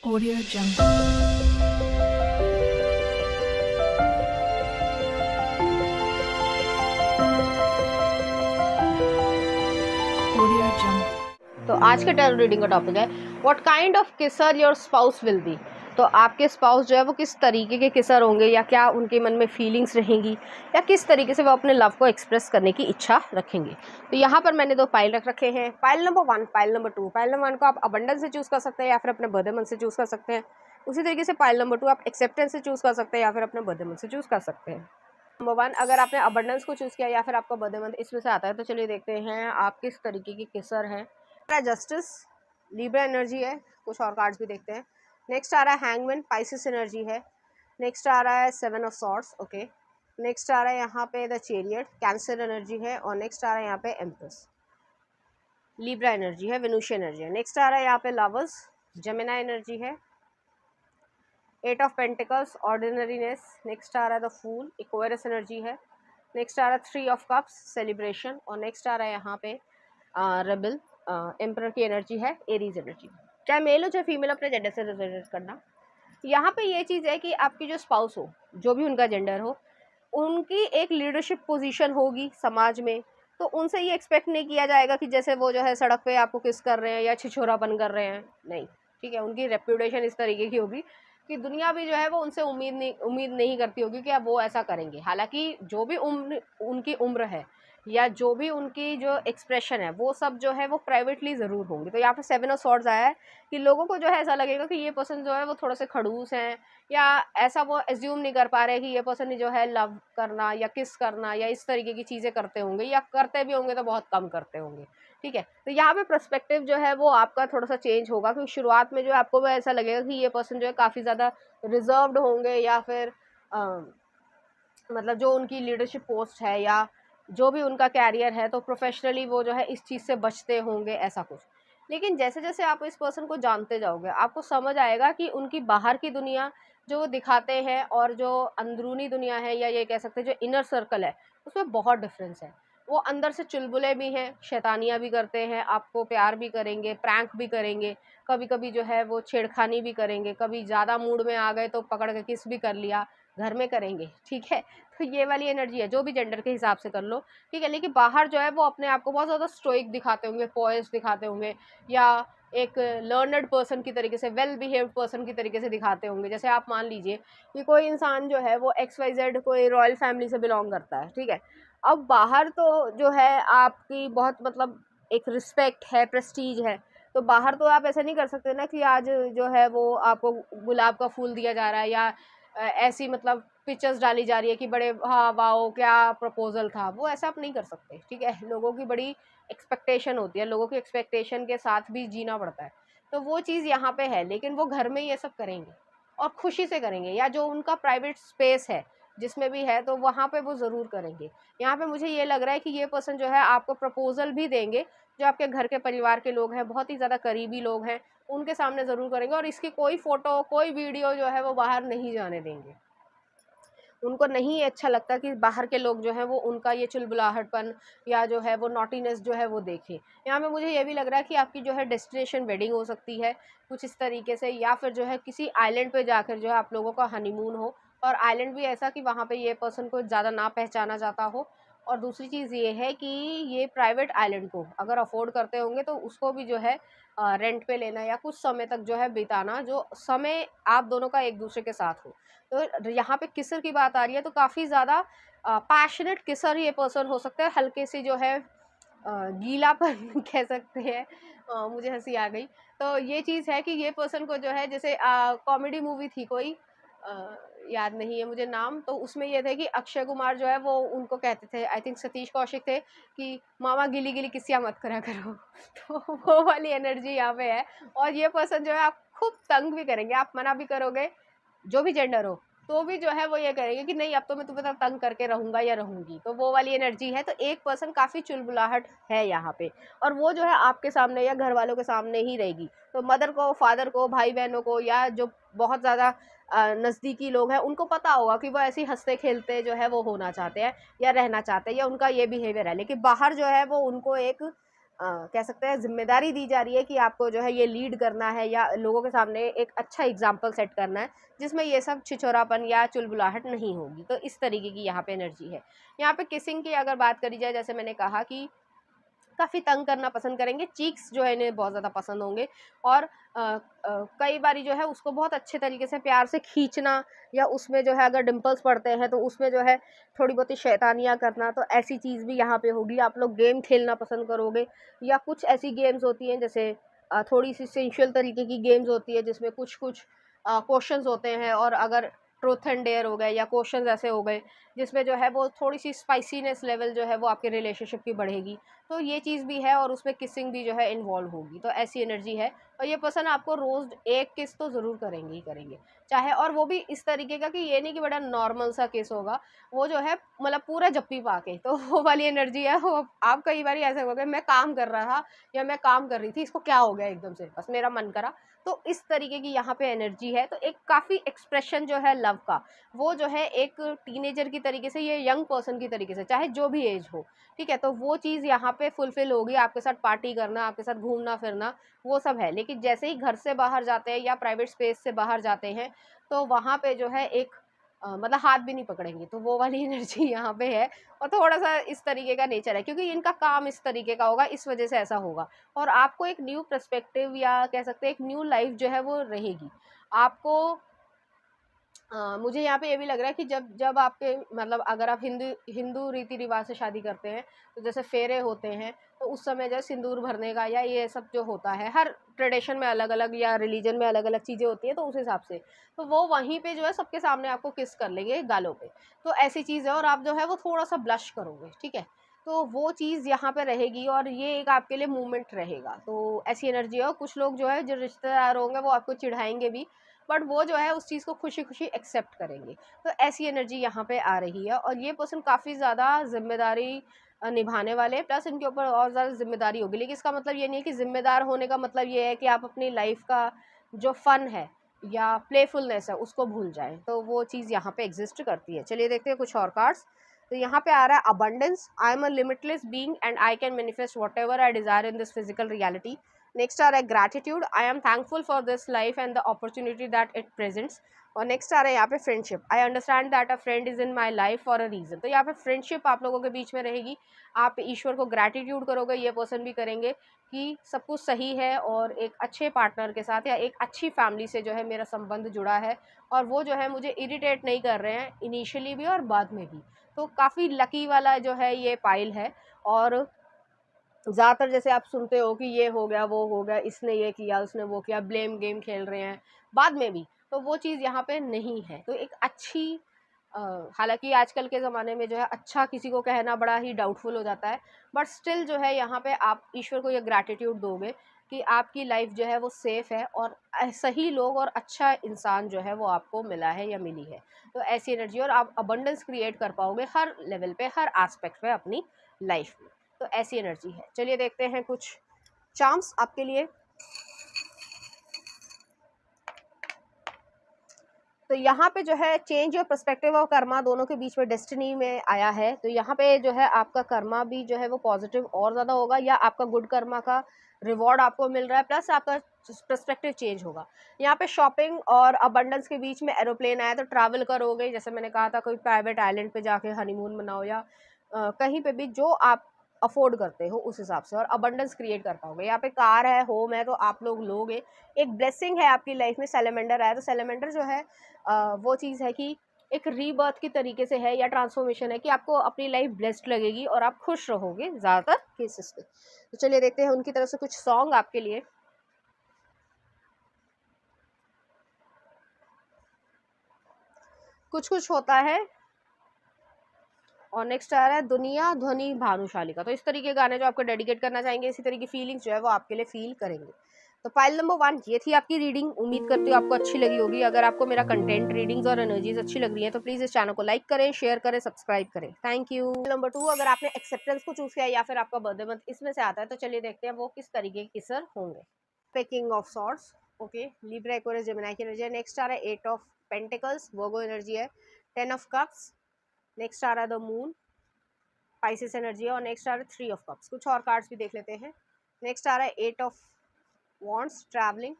Audio Jungle. Audio Jungle. तो आज के टैरो रीडिंग का टॉपिक है what kind of kisser your spouse will be. तो आपके स्पाउस जो है वो किस तरीके के किसर होंगे, या क्या उनके मन में फीलिंग्स रहेंगी, या किस तरीके से वो अपने लव को एक्सप्रेस करने की इच्छा रखेंगे। तो यहाँ पर मैंने दो पाइल रख रखे हैं, pile number 1, pile number 2। Pile number 1 को आप अबंडेंस से चूज़ कर सकते हैं या फिर अपने बर्थडे मंथ से चूज़ कर सकते हैं। उसी तरीके से पाइल नंबर 2 आप एक्सेप्टेंस से चूज़ कर सकते हैं या फिर अपने बर्थडे मंथ से चूज़ कर सकते हैं। नंबर 1 अगर आपने अबंडेंस को चूज़ किया या फिर आपका बर्थडे मंथ इसमें से आता है, तो चलिए देखते हैं आप किस तरीके की किसर हैं। जस्टिस लिब्रा एनर्जी है, कुछ और कार्ड्स भी देखते हैं। नेक्स्ट आ रहा है हैंगमैन, पाइसिस एनर्जी है। नेक्स्ट आ रहा है 7 ऑफ सॉर्ड्स, ओके। नेक्स्ट आ रहा है यहाँ पे द चैरियट, कैंसर एनर्जी है। और नेक्स्ट आ रहा है यहाँ पे एम्प्रेस, लिब्रा एनर्जी है, वेनुशियन एनर्जी है। नेक्स्ट आ रहा है यहाँ पे लवर्स, जेमिना एनर्जी है। 8 ऑफ पेंटिकल्स, ऑर्डिनरीनेस। नेक्स्ट आ रहा है द फूल, एक्वेरियस एनर्जी है। नेक्स्ट आ रहा है 3 ऑफ कप्स, सेलिब्रेशन। और नेक्स्ट आ रहा है यहाँ पे रेबल, एम्परर की एनर्जी है, एरीज एनर्जी। चाहे मेल हो चाहे फीमेल, अपने जेंडर से रिलेटेड करना। यहाँ पे ये चीज़ है कि आपकी जो स्पाउस हो, जो भी उनका जेंडर हो, उनकी एक लीडरशिप पोजीशन होगी समाज में। तो उनसे ये एक्सपेक्ट नहीं किया जाएगा कि जैसे वो जो है सड़क पे आपको किस कर रहे हैं या छिछोरापन कर रहे हैं, नहीं। ठीक है, उनकी रेप्यूटेशन इस तरीके की होगी कि दुनिया भी जो है वो उनसे उम्मीद नहीं करती होगी कि अब वो ऐसा करेंगे। हालांकि जो भी उनकी उम्र है या जो भी उनकी जो एक्सप्रेशन है, वो सब जो है वो प्राइवेटली ज़रूर होंगे। तो यहाँ पे 7 ऑफ सॉर्ड्स आया है कि लोगों को जो है ऐसा लगेगा कि ये पर्सन जो है वो थोड़ा से खड़ूस हैं, या ऐसा वो एज्यूम नहीं कर पा रहे कि ये पर्सन जो है लव करना या किस करना या इस तरीके की चीज़ें करते होंगे, या करते भी होंगे तो बहुत कम करते होंगे। ठीक है, तो यहाँ पे पर्सपेक्टिव जो है वो आपका थोड़ा सा चेंज होगा, क्योंकि शुरुआत में जो है आपको वो ऐसा लगेगा कि ये पर्सन जो है काफ़ी ज़्यादा रिजर्व्ड होंगे, या फिर मतलब जो उनकी लीडरशिप पोस्ट है या जो भी उनका कैरियर है, तो प्रोफेशनली वो जो है इस चीज़ से बचते होंगे, ऐसा कुछ। लेकिन जैसे जैसे आप इस पर्सन को जानते जाओगे, आपको समझ आएगा कि उनकी बाहर की दुनिया जो वो दिखाते हैं और जो अंदरूनी दुनिया है, या ये कह सकते हैं जो इनर सर्कल है, उसमें बहुत डिफरेंस है। वो अंदर से चुलबुले भी हैं, शैतानियाँ भी करते हैं, आपको प्यार भी करेंगे, प्रैंक भी करेंगे, कभी कभी जो है वो छेड़खानी भी करेंगे, कभी ज़्यादा मूड में आ गए तो पकड़ के किस भी कर लिया, घर में करेंगे। ठीक है, तो ये वाली एनर्जी है, जो भी जेंडर के हिसाब से कर लो। ठीक है, लेकिन बाहर जो है वो अपने आप को बहुत ज़्यादा स्टोइक दिखाते होंगे, पॉइज दिखाते होंगे, या एक लर्नड पर्सन की तरीके से, वेल बिहेव्ड पर्सन की तरीके से दिखाते होंगे। जैसे आप मान लीजिए कि कोई इंसान जो है वो XYZ कोई रॉयल फैमिली से बिलोंग करता है। ठीक है, अब बाहर तो जो है आपकी बहुत मतलब एक रिस्पेक्ट है, प्रेस्टीज है। तो बाहर तो आप ऐसा नहीं कर सकते ना कि आज जो है वो आपको गुलाब का फूल दिया जा रहा है, या ऐसी मतलब पिक्चर्स डाली जा रही है कि बड़े हाँ वाओ क्या प्रपोजल था, वो ऐसा आप नहीं कर सकते। ठीक है, लोगों की बड़ी एक्सपेक्टेशन होती है, लोगों की एक्सपेक्टेशन के साथ भी जीना पड़ता है। तो वो चीज़ यहाँ पे है, लेकिन वो घर में ये सब करेंगे और खुशी से करेंगे, या जो उनका प्राइवेट स्पेस है जिसमें भी है, तो वहाँ पे वो ज़रूर करेंगे। यहाँ पे मुझे ये लग रहा है कि ये पर्सन जो है आपको प्रपोजल भी देंगे, जो आपके घर के परिवार के लोग हैं, बहुत ही ज़्यादा करीबी लोग हैं, उनके सामने ज़रूर करेंगे, और इसकी कोई फ़ोटो कोई वीडियो जो है वो बाहर नहीं जाने देंगे। उनको नहीं अच्छा लगता कि बाहर के लोग जो हैं वो उनका ये चुलबुलाहटपन या जो है वो नॉटीनेस जो है वो देखें। यहाँ पे मुझे ये भी लग रहा है कि आपकी जो है डेस्टिनेशन वेडिंग हो सकती है कुछ इस तरीके से, या फिर जो है किसी आइलैंड पे जाकर जो है आप लोगों का हनीमून हो, और आइलैंड भी ऐसा कि वहाँ पे ये पर्सन को ज़्यादा ना पहचाना जाता हो। और दूसरी चीज़ ये है कि ये प्राइवेट आइलैंड को अगर अफोर्ड करते होंगे तो उसको भी जो है रेंट पे लेना, या कुछ समय तक जो है बिताना, जो समय आप दोनों का एक दूसरे के साथ हो। तो यहाँ पे किसर की बात आ रही है, तो काफ़ी ज़्यादा पैशनेट किसर ये पर्सन हो सकता है, हल्के से जो है गीलापन कह सकते हैं। मुझे हंसी आ गई। तो ये चीज़ है कि ये पर्सन को जो है, जैसे कॉमेडी मूवी थी कोई, याद नहीं है मुझे नाम, तो उसमें ये थे कि अक्षय कुमार जो है वो उनको कहते थे, आई थिंक सतीश कौशिक थे, कि मामा गिली गिली किसिया मत करा करो। तो वो वाली एनर्जी यहाँ पे है। और ये पर्सन जो है आप खूब तंग भी करेंगे, आप मना भी करोगे, जो भी जेंडर हो, तो भी जो है वो ये करेंगे कि नहीं अब तो मैं तुम्हें तंग करके रहूँगा या रहूँगी। तो वो वाली एनर्जी है। तो एक पर्सन काफ़ी चुलबुलाहट है यहाँ पे, और वो जो है आपके सामने या घर वालों के सामने ही रहेगी। तो मदर को, फादर को, भाई बहनों को, या जो बहुत ज़्यादा नज़दीकी लोग हैं, उनको पता होगा कि वो ऐसे हंसते खेलते जो है वो होना चाहते हैं या रहना चाहते हैं, या उनका ये बिहेवियर है। लेकिन बाहर जो है वो उनको एक कह सकते हैं जिम्मेदारी दी जा रही है कि आपको जो है ये लीड करना है या लोगों के सामने एक अच्छा एग्जाम्पल सेट करना है, जिसमें ये सब छिछोरापन या चुलबुलाहट नहीं होगी। तो इस तरीके की यहाँ पे एनर्जी है। यहाँ पे किसिंग की अगर बात करी जाए, जैसे मैंने कहा कि काफ़ी तंग करना पसंद करेंगे, चीक्स जो है इन्हें बहुत ज़्यादा पसंद होंगे, और कई बारी जो है उसको बहुत अच्छे तरीके से प्यार से खींचना, या उसमें जो है अगर डिम्पल्स पड़ते हैं तो उसमें जो है थोड़ी बहुत ही शैतानियाँ करना, तो ऐसी चीज़ भी यहाँ पे होगी। आप लोग गेम खेलना पसंद करोगे, या कुछ ऐसी गेम्स होती हैं जैसे थोड़ी सी सेंशुअल तरीके की गेम्स होती है, जिसमें कुछ कुछ क्वेश्चंस होते हैं, और अगर ट्रूथ एंड डेयर हो गए या क्वेश्चंस ऐसे हो गए जिसमें जो है वो थोड़ी सी स्पाइसीनेस लेवल जो है वो आपके रिलेशनशिप की बढ़ेगी, तो ये चीज़ भी है, और उसमें किसिंग भी जो है इन्वॉल्व होगी। तो ऐसी एनर्जी है, और ये पर्सन आपको रोज़ एक किस तो ज़रूर करेंगे ही करेंगे, चाहे, और वो भी इस तरीके का कि ये नहीं कि बड़ा नॉर्मल सा किस होगा, वो जो है मतलब पूरा जप्पी पा के, तो वो वाली एनर्जी है। वो आप कई बार ऐसा हो गया, मैं काम कर रहा था या मैं काम कर रही थी, इसको क्या हो गया एकदम से, बस मेरा मन करा। तो इस तरीके की यहाँ पे एनर्जी है। तो एक काफ़ी एक्सप्रेशन जो है लव का, वो जो है एक टीनेजर की तरीके से, ये यंग पर्सन की तरीके से, चाहे जो भी एज हो, ठीक है, तो वो चीज़ यहाँ पे फुलफिल होगी। आपके साथ पार्टी करना, आपके साथ घूमना फिरना, वो सब है। लेकिन जैसे ही घर से बाहर जाते हैं या प्राइवेट स्पेस से बाहर जाते हैं, तो वहाँ पे जो है एक मतलब हाथ भी नहीं पकड़ेंगे, तो वो वाली एनर्जी यहाँ पे है। और थोड़ा-सा इस तरीके का नेचर है, क्योंकि इनका काम इस तरीके का होगा, इस वजह से ऐसा होगा। और आपको एक न्यू पर्सपेक्टिव, या कह सकते हैं एक न्यू लाइफ जो है वो रहेगी। आपको मुझे यहाँ पे ये भी लग रहा है कि जब जब आपके मतलब अगर आप हिंदू हिंदू रीति रिवाज से शादी करते हैं, तो जैसे फेरे होते हैं, तो उस समय जो सिंदूर भरने का या ये सब जो होता है, हर ट्रेडिशन में अलग अलग या रिलीजन में अलग अलग चीज़ें होती हैं, तो उस हिसाब से तो वो वहीं पे जो है सबके सामने आपको किस कर लेंगे गालों पे। तो ऐसी चीज़ है, और आप जो है वो थोड़ा सा ब्लश करोगे, ठीक है, तो वो चीज़ यहाँ पे रहेगी, और ये एक आपके लिए मूवमेंट रहेगा। तो ऐसी एनर्जी है। और कुछ लोग जो है, जो रिश्तेदार होंगे, वो आपको चिढ़ाएंगे भी, बट वो जो है उस चीज़ को खुशी-खुशी एक्सेप्ट करेंगे। तो ऐसी एनर्जी यहाँ पे आ रही है, और ये पर्सन काफ़ी ज़्यादा ज़िम्मेदारी निभाने वाले हैं, प्लस इनके ऊपर और ज़्यादा ज़िम्मेदारी होगी। लेकिन इसका मतलब ये नहीं है कि ज़िम्मेदार होने का मतलब ये है कि आप अपनी लाइफ़ का जो फ़न है या प्लेफुलनेस है उसको भूल जाएँ, तो वो चीज़ यहाँ पे एग्ज़िस्ट करती है। चलिए देखते हैं कुछ और कार्ड्स। तो यहाँ पे आ रहा है abundance, I am a limitless being and I can manifest whatever I desire in this physical reality. Next आ रहा है gratitude, I am thankful for this life and the opportunity that it presents. और next आ रहा है यहाँ पे friendship, I understand that a friend is in my life for a reason. तो यहाँ पे फ्रेंडशिप आप लोगों के बीच में रहेगी। आप ईश्वर को ग्रैटिट्यूड करोगे, ये पर्सन भी करेंगे कि सब कुछ सही है, और एक अच्छे पार्टनर के साथ या एक अच्छी फैमिली से जो है मेरा संबंध जुड़ा है, और वो जो है मुझे इरिटेट नहीं कर रहे हैं इनिशियली भी और बाद में भी। तो काफ़ी लकी वाला जो है ये पाइल है। और ज़्यादातर जैसे आप सुनते हो कि ये हो गया, वो हो गया, इसने ये किया, उसने वो किया, ब्लेम गेम खेल रहे हैं बाद में भी, तो वो चीज़ यहाँ पे नहीं है। तो एक अच्छी अ, हालाँकि आजकल के ज़माने में जो है अच्छा किसी को कहना बड़ा ही डाउटफुल हो जाता है, बट स्टिल जो है यहाँ पे आप ईश्वर को ये ग्रैटिट्यूड दोगे कि आपकी लाइफ जो है वो सेफ़ है, और सही लोग और अच्छा इंसान जो है वो आपको मिला है या मिली है। तो ऐसी एनर्जी, और आप अबंडेंस क्रिएट कर पाओगे हर लेवल पे, हर एस्पेक्ट पे अपनी लाइफ में। तो ऐसी एनर्जी है। चलिए देखते हैं कुछ चार्म्स आपके लिए। तो यहाँ पे जो है चेंज और पर्सपेक्टिव और कर्मा दोनों के बीच में डेस्टिनी में आया है। तो यहाँ पे जो है आपका कर्मा भी जो है वो पॉजिटिव और ज़्यादा होगा, या आपका गुड कर्मा का रिवॉर्ड आपको मिल रहा है, प्लस आपका पर्सपेक्टिव चेंज होगा। यहाँ पे शॉपिंग और अबंडेंस के बीच में एरोप्लेन आया, तो ट्रैवल करोगे, जैसे मैंने कहा था कोई प्राइवेट आइलैंड पे जाके हनीमून मनाओ, या कहीं पे भी जो आप अफोर्ड करते हो उस हिसाब से, और अबंडेंस क्रिएट कर पाओगे। यहाँ पे कार है, होम है, तो आप लोग लोगे। एक ब्लेसिंग है आपकी लाइफ में, सेलेमेंडर आया, तो सेलेमेंडर जो है वो चीज़ है कि एक रीबर्थ की तरीके से है, या ट्रांसफॉर्मेशन है कि आपको अपनी लाइफ ब्लेस्ड लगेगी और आप खुश रहोगे ज़्यादातर केसेस में। तो चलिए देखते हैं उनकी तरफ से कुछ सॉन्ग आपके लिए। कुछ कुछ होता है, और नेक्स्ट आ रहा है दुनिया ध्वनि भानुशाली का। तो इस तरीके के गाने जो आपको डेडिकेट करना चाहेंगे, इसी तरीके की फीलिंग्स जो है वो आपके लिए फील करेंगे। तो फाइल नंबर 1 ये थी आपकी रीडिंग। उम्मीद करती हूँ आपको अच्छी लगी होगी। अगर आपको मेरा कंटेंट, रीडिंग्स और एनर्जीज अच्छी लग रही है, तो प्लीज़ इस चैनल को लाइक करें, शेयर करें, सब्सक्राइब करें। Thank you. नंबर 2, अगर आपने एक्सेप्टेंस को चूज़ किया या फिर आपका बर्थडे मंथ इसमें से आता है, तो चलिए देखते हैं वो किस तरीके के किसर होंगे। Pecking of sorts, okay, Libra Aquarius Gemini की एनर्जी है। नेक्स्ट आ रहा है 8 ऑफ पेंटिकल्स, वर्गो एनर्जी है। 10 ऑफ कप्स, नेक्स्ट आ रहा है द मून, स्पाइसिस एनर्जी है। और नेक्स्ट आ रहा है 3 ऑफ कप्स। कुछ और कार्ड्स भी देख लेते हैं। नेक्स्ट आ रहा है 8 ऑफ वॉन्ड्स, ट्रैवलिंग।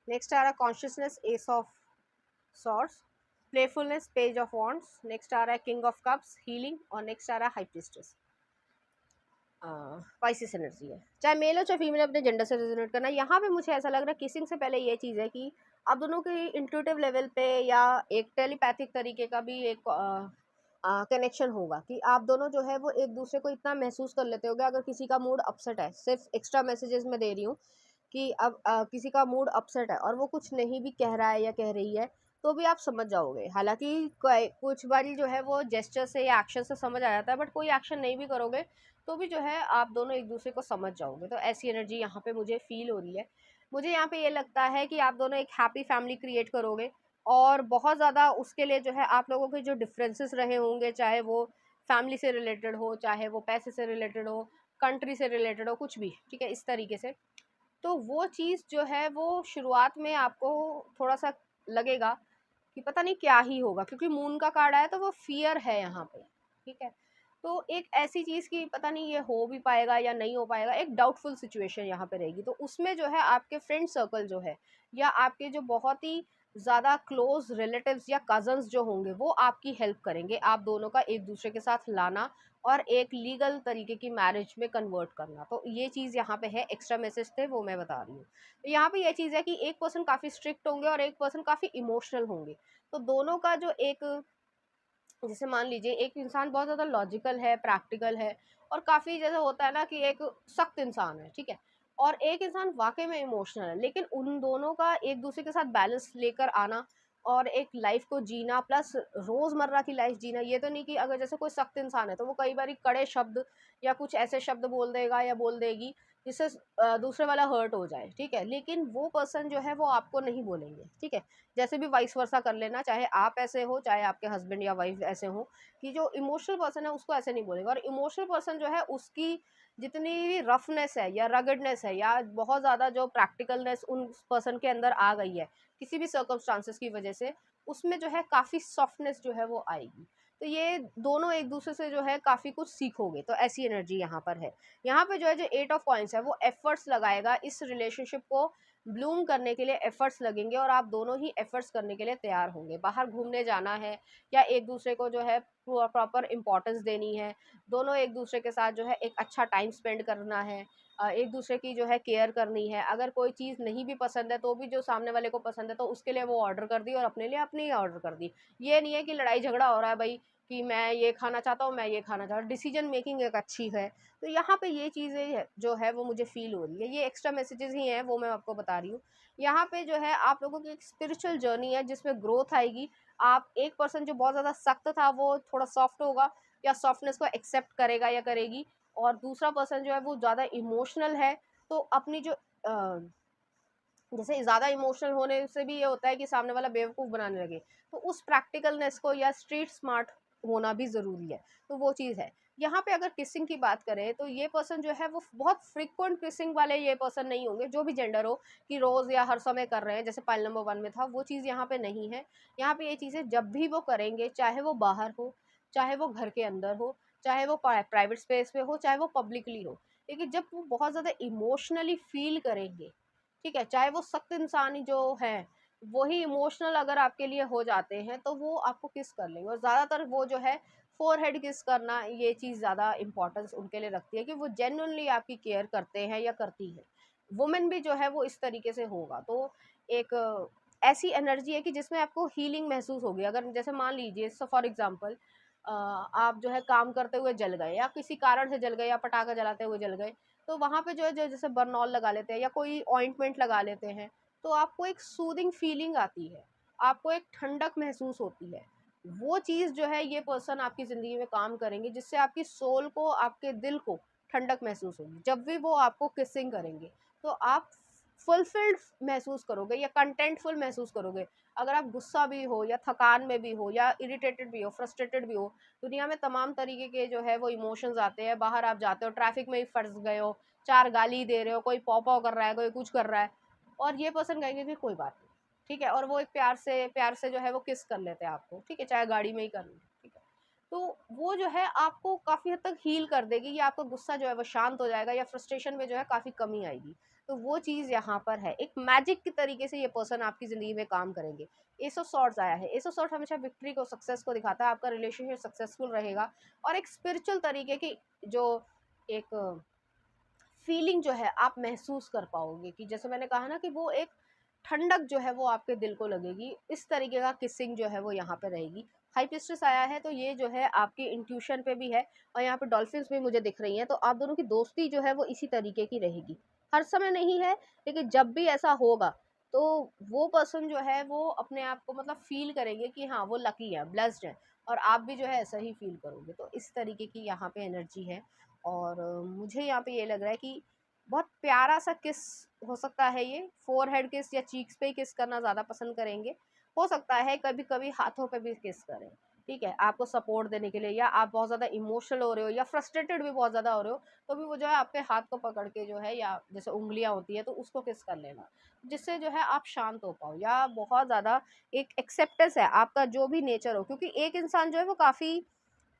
नेक्स्ट आ रहा है consciousness, ace of swords, playfulness, page of wands. Next आ रहा है किंग ऑफ कप्स, हीलिंग। और नेक्स्ट आ रहा है हाई प्रीस्टेस, स्पाइसिस एनर्जी है। चाहे मेल हो चाहे फीमेल, अपने जेंडर से रेजोनेट करना। यहाँ पे मुझे ऐसा लग रहा है किसिंग से पहले ये चीज़ है कि आप दोनों की इंट्यूटिव लेवल पे या एक टेलीपैथिक तरीके का भी एक कनेक्शन होगा कि आप दोनों जो है वो एक दूसरे को इतना महसूस कर लेते होगे। अगर किसी का मूड अपसेट है, सिर्फ एक्स्ट्रा मैसेजेस मैं दे रही हूँ कि अब किसी का मूड अपसेट है और वो कुछ नहीं भी कह रहा है या कह रही है, तो भी आप समझ जाओगे। हालांकि कुछ बारी जो है वो जेस्चर से या एक्शन से समझ आ जाता है, बट कोई एक्शन नहीं भी करोगे तो भी जो है आप दोनों एक दूसरे को समझ जाओगे। तो ऐसी एनर्जी यहाँ पे मुझे फील हो रही है। मुझे यहाँ पे ये लगता है कि आप दोनों एक हैप्पी फैमिली क्रिएट करोगे, और बहुत ज़्यादा उसके लिए जो है आप लोगों के जो डिफरेंसेस रहे होंगे, चाहे वो फैमिली से रिलेटेड हो, चाहे वो पैसे से रिलेटेड हो, कंट्री से रिलेटेड हो, कुछ भी, ठीक है, इस तरीके से। तो वो चीज़ जो है वो शुरुआत में आपको थोड़ा सा लगेगा कि पता नहीं क्या ही होगा, क्योंकि मून का कार्ड आया तो वो फियर है यहाँ पे, ठीक है। तो एक ऐसी चीज़ की पता नहीं ये हो भी पाएगा या नहीं हो पाएगा, एक डाउटफुल सिचुएशन यहाँ पे रहेगी। तो उसमें जो है आपके फ्रेंड सर्कल जो है, या आपके जो बहुत ही ज़्यादा क्लोज रिलेटिव्स या कजन्स जो होंगे, वो आपकी हेल्प करेंगे आप दोनों का एक दूसरे के साथ लाना और एक लीगल तरीके की मैरिज में कन्वर्ट करना। तो ये चीज़ यहाँ पे है, एक्स्ट्रा मैसेज थे वो मैं बता रही हूँ। तो यहाँ पे ये चीज़ है कि एक पर्सन काफ़ी स्ट्रिक्ट होंगे और एक पर्सन काफ़ी इमोशनल होंगे। तो दोनों का जो एक, जैसे मान लीजिए एक इंसान बहुत ज़्यादा लॉजिकल है, प्रैक्टिकल है, और काफ़ी जैसे होता है ना कि एक सख्त इंसान है, ठीक है, और एक इंसान वाकई में इमोशनल है, लेकिन उन दोनों का एक दूसरे के साथ बैलेंस लेकर आना और एक लाइफ को जीना, प्लस रोज़मर्रा की लाइफ जीना। ये तो नहीं कि अगर जैसे कोई सख्त इंसान है तो वो कई बार कड़े शब्द या कुछ ऐसे शब्द बोल देगा या बोल देगी जिससे दूसरे वाला हर्ट हो जाए, ठीक है, लेकिन वो पर्सन जो है वो आपको नहीं बोलेंगे, ठीक है। जैसे भी वाइस वर्सा कर लेना, चाहे आप ऐसे हो चाहे आपके हस्बैंड या वाइफ ऐसे हो, कि जो इमोशनल पर्सन है उसको ऐसे नहीं बोलेगा। और इमोशनल पर्सन जो है उसकी जितनी भी रफनेस है या रगडनेस है या बहुत ज़्यादा जो प्रैक्टिकलनेस उन पर्सन के अंदर आ गई है किसी भी सर्कमस्टांसेस की वजह से, उसमें जो है काफ़ी सॉफ्टनेस जो है वो आएगी। तो ये दोनों एक दूसरे से जो है काफ़ी कुछ सीखोगे। तो ऐसी एनर्जी यहाँ पर है। यहाँ पे जो है जो 8 ऑफ कॉइंस है वो एफर्ट्स लगाएगा इस रिलेशनशिप को ब्लूम करने के लिए, एफर्ट्स लगेंगे और आप दोनों ही एफर्ट्स करने के लिए तैयार होंगे। बाहर घूमने जाना है या एक दूसरे को जो है प्रॉपर इम्पोर्टेंस देनी है, दोनों एक दूसरे के साथ जो है एक अच्छा टाइम स्पेंड करना है, एक दूसरे की जो है केयर करनी है। अगर कोई चीज़ नहीं भी पसंद है तो भी जो सामने वाले को पसंद है तो उसके लिए वो ऑर्डर कर दी और अपने लिए अपनी ऑर्डर कर दी। ये नहीं है कि लड़ाई झगड़ा हो रहा है भाई कि मैं ये खाना चाहता हूँ, मैं ये खाना चाहता हूँ, डिसीजन मेकिंग एक अच्छी है। तो यहाँ पे ये चीज़ें जो है वो मुझे फील हो रही है। ये एक्स्ट्रा मैसेजेस ही हैं वो मैं आपको बता रही हूँ। यहाँ पे जो है आप लोगों की एक स्पिरिचुअल जर्नी है जिसमें ग्रोथ आएगी। आप एक पर्सन जो बहुत ज़्यादा सख्त था वो थोड़ा सॉफ्ट होगा या सॉफ्टनेस को एक्सेप्ट करेगा या करेगी, और दूसरा पर्सन जो है वो ज़्यादा इमोशनल है। तो अपनी जो जैसे ज़्यादा इमोशनल होने से भी ये होता है कि सामने वाला बेवकूफ़ बनाने लगे, तो उस प्रैक्टिकलनेस को या स्ट्रीट स्मार्ट होना भी ज़रूरी है। तो वो चीज़ है। यहाँ पे अगर किसिंग की बात करें तो ये पर्सन जो है वो बहुत फ्रीक्वेंट किसिंग वाले ये पर्सन नहीं होंगे, जो भी जेंडर हो, कि रोज़ या हर समय कर रहे हैं जैसे पाइल नंबर 1 में था, वो चीज़ यहाँ पे नहीं है। यहाँ पे ये चीज़ें जब भी वो करेंगे, चाहे वो बाहर हो, चाहे वो घर के अंदर हो, चाहे वो प्राइवेट स्पेस में हो, चाहे वो पब्लिकली हो, लेकिन जब वो बहुत ज़्यादा इमोशनली फील करेंगे, ठीक है, चाहे वो सख्त इंसान ही जो है वही इमोशनल अगर आपके लिए हो जाते हैं तो वो आपको किस कर लेंगे। और ज़्यादातर वो जो है फोरहेड किस करना, ये चीज़ ज़्यादा इंपॉर्टेंस उनके लिए रखती है कि वो जेन्युइनली आपकी केयर करते हैं या करती है। वुमेन भी जो है वो इस तरीके से होगा। तो एक ऐसी एनर्जी है कि जिसमें आपको हीलिंग महसूस होगी। अगर जैसे मान लीजिए फॉर एग्जाम्पल आप जो है काम करते हुए जल गए या किसी कारण से जल गए या पटाखा जलाते हुए जल गए, तो वहाँ पे जो है जो जैसे बर्नॉल लगा लेते हैं या कोई ऑइंटमेंट लगा लेते हैं, तो आपको एक सूदिंग फीलिंग आती है, आपको एक ठंडक महसूस होती है। वो चीज़ जो है ये पर्सन आपकी ज़िंदगी में काम करेंगे जिससे आपकी सोल को, आपके दिल को ठंडक महसूस होगी। जब भी वो आपको किसिंग करेंगे तो आप फुलफिल्ड महसूस करोगे या कंटेंटफुल महसूस करोगे। अगर आप गुस्सा भी हो या थकान में भी हो या इरिटेटेड भी हो, फ्रस्ट्रेटेड भी हो, दुनिया में तमाम तरीके के जो है वो इमोशंस आते हैं। बाहर आप जाते हो, ट्रैफिक में ही फंस गए हो, 4 गाली दे रहे हो, कोई पौ-पौ कर रहा है, कोई कुछ कर रहा है, और ये पर्सन कहेंगे कि कोई बात नहीं, ठीक है, और वो एक प्यार से जो है वो किस कर लेते हैं आपको, ठीक है, चाहे गाड़ी में ही कर लें, ठीक है। तो वो जो है आपको काफ़ी हद तक हील कर देगी, या आपका गुस्सा जो है वो शांत हो जाएगा, या फ्रस्ट्रेशन में जो है काफ़ी कमी आएगी। तो वो चीज़ यहाँ पर है, एक मैजिक की तरीके से ये पर्सन आपकी ज़िंदगी में काम करेंगे। एस ऑफ सॉर्ड्स आया है, एस ऑफ सॉर्ड्स हमेशा विक्ट्री को, सक्सेस को दिखाता है, आपका रिलेशनशिप सक्सेसफुल रहेगा, और एक स्पिरिचुअल तरीके की जो एक फीलिंग जो है आप महसूस कर पाओगे, कि जैसे मैंने कहा ना कि वो एक ठंडक जो है वो आपके दिल को लगेगी। इस तरीके का किसिंग जो है वो यहाँ पे रहेगी। हाई प्रीस्टेस आया है, तो ये जो है आपकी इंट्यूशन पे भी है, और यहाँ पे डॉल्फिन्स भी मुझे दिख रही हैं, तो आप दोनों की दोस्ती जो है वो इसी तरीके की रहेगी। हर समय नहीं है, लेकिन जब भी ऐसा होगा तो वो पर्सन जो है वो अपने आप को मतलब फील करेंगे कि हाँ वो लकी है, ब्लेस्ड है, और आप भी जो है ऐसा ही फील करोगे। तो इस तरीके की यहाँ पे एनर्जी है। और मुझे यहाँ पे ये लग रहा है कि बहुत प्यारा सा किस हो सकता है, ये फोरहेड किस या चीक्स पे किस करना ज़्यादा पसंद करेंगे। हो सकता है कभी कभी हाथों पे भी किस करें, ठीक है, आपको सपोर्ट देने के लिए, या आप बहुत ज़्यादा इमोशनल हो रहे हो या फ्रस्ट्रेटेड भी बहुत ज़्यादा हो रहे हो, तो भी वो जो है आपके हाथ को पकड़ के जो है, या जैसे उंगलियां होती है तो उसको किस कर लेना, जिससे जो है आप शांत हो पाओ, या बहुत ज़्यादा एक एक्सेप्टेंस है आपका जो भी नेचर हो। क्योंकि एक इंसान जो है वो काफ़ी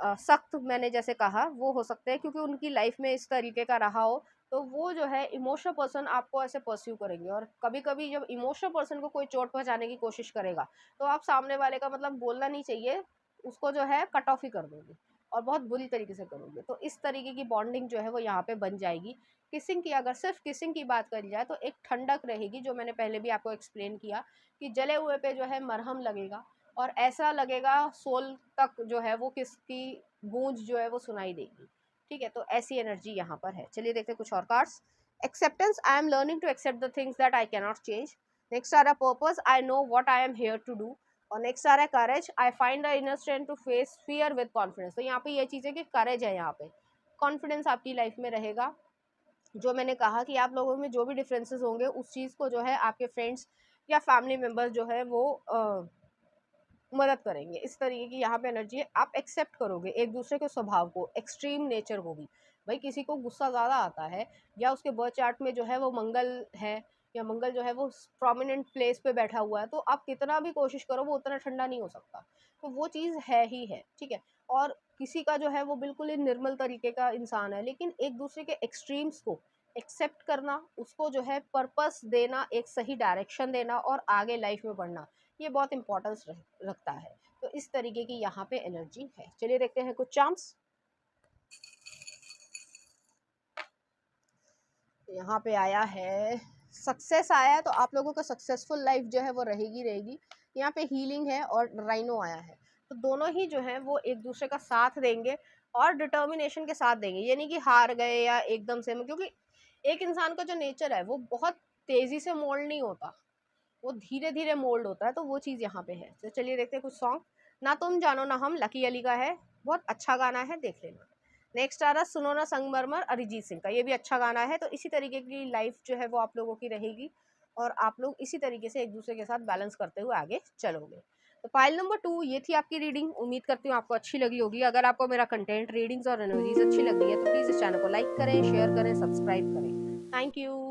सख्त, मैंने जैसे कहा, वो हो सकते हैं क्योंकि उनकी लाइफ में इस तरीके का रहा हो, तो वो जो है इमोशनल पर्सन आपको ऐसे परस्यू करेंगे। और कभी कभी जब इमोशनल पर्सन को कोई चोट पहुंचाने की कोशिश करेगा, तो आप सामने वाले का मतलब बोलना नहीं चाहिए, उसको जो है कट ऑफ ही कर दोगे, और बहुत बुरी तरीके से करोगे। तो इस तरीके की बॉन्डिंग जो है वो यहाँ पे बन जाएगी। किसिंग की, अगर सिर्फ किसिंग की बात करी जाए, तो एक ठंडक रहेगी, जो मैंने पहले भी आपको एक्सप्लेन किया, कि जले हुए पे जो है मरहम लगेगा, और ऐसा लगेगा सोल तक जो है वो किसकी गूंज जो है वो सुनाई देगी। ठीक है, तो ऐसी एनर्जी यहाँ पर है। चलिए देखते हैं कुछ और cards. Acceptance, I am learning to accept the things that I can not change. Next आ रहा purpose, I know what I am here to do. और नेक्स्ट आ रहा है courage, I find the inner strength to face fear with confidence. तो यहाँ पे ये चीज़ है कि करेज है, यहाँ पे कॉन्फिडेंस आपकी लाइफ में रहेगा। जो मैंने कहा कि आप लोगों में जो भी डिफरेंसेस होंगे, उस चीज़ को जो है आपके फ्रेंड्स या फैमिली मेम्बर्स जो है वो मदद करेंगे। इस तरीके की यहाँ पे एनर्जी है। आप एक्सेप्ट करोगे एक दूसरे के स्वभाव को, एक्सट्रीम नेचर को भी। भाई किसी को गुस्सा ज़्यादा आता है, या उसके बर्थ चार्ट में जो है वो मंगल है, या मंगल जो है वो प्रोमिनेंट प्लेस पे बैठा हुआ है, तो आप कितना भी कोशिश करो वो उतना ठंडा नहीं हो सकता। तो वो चीज़ है ही है, ठीक है। और किसी का जो है वो बिल्कुल ही निर्मल तरीके का इंसान है, लेकिन एक दूसरे के एक्सट्रीम्स को एक्सेप्ट करना, उसको जो है पर्पस देना, एक सही डायरेक्शन देना, और आगे लाइफ में बढ़ना, ये बहुत इंपॉर्टेंस रखता है। तो इस तरीके की यहाँ पे एनर्जी है। चलिए देखते हैं कुछ चार्म्स। यहाँ पे आया है सक्सेस आया है, तो आप लोगों का सक्सेसफुल लाइफ जो है वो रहेगी। यहाँ पे हीलिंग है, और राइनो आया है, तो दोनों ही जो है वो एक दूसरे का साथ देंगे, और डिटर्मिनेशन के साथ देंगे। ये नहीं कि हार गए या एकदम से, क्योंकि एक इंसान का जो नेचर है वो बहुत तेजी से मोल्ड नहीं होता, वो धीरे धीरे मोल्ड होता है। तो वो चीज़ यहाँ पे है। तो चलिए देखते हैं कुछ सॉन्ग। ना तुम जानो ना हम, लकी अली का है, बहुत अच्छा गाना है, देख लेना। नेक्स्ट आ रहा सुनो ना संगमरमर, अरिजीत सिंह का, ये भी अच्छा गाना है। तो इसी तरीके की लाइफ जो है वो आप लोगों की रहेगी, और आप लोग इसी तरीके से एक दूसरे के साथ बैलेंस करते हुए आगे चलोगे। तो पाइल नंबर 2 ये थी आपकी रीडिंग। उम्मीद करती हूँ आपको अच्छी लगी होगी। अगर आपको मेरा कंटेंट, रीडिंग्स और एनर्जीज अच्छी लग रही है, तो प्लीज़ इस चैनल को लाइक करें, शेयर करें, सब्सक्राइब करें। Thank you.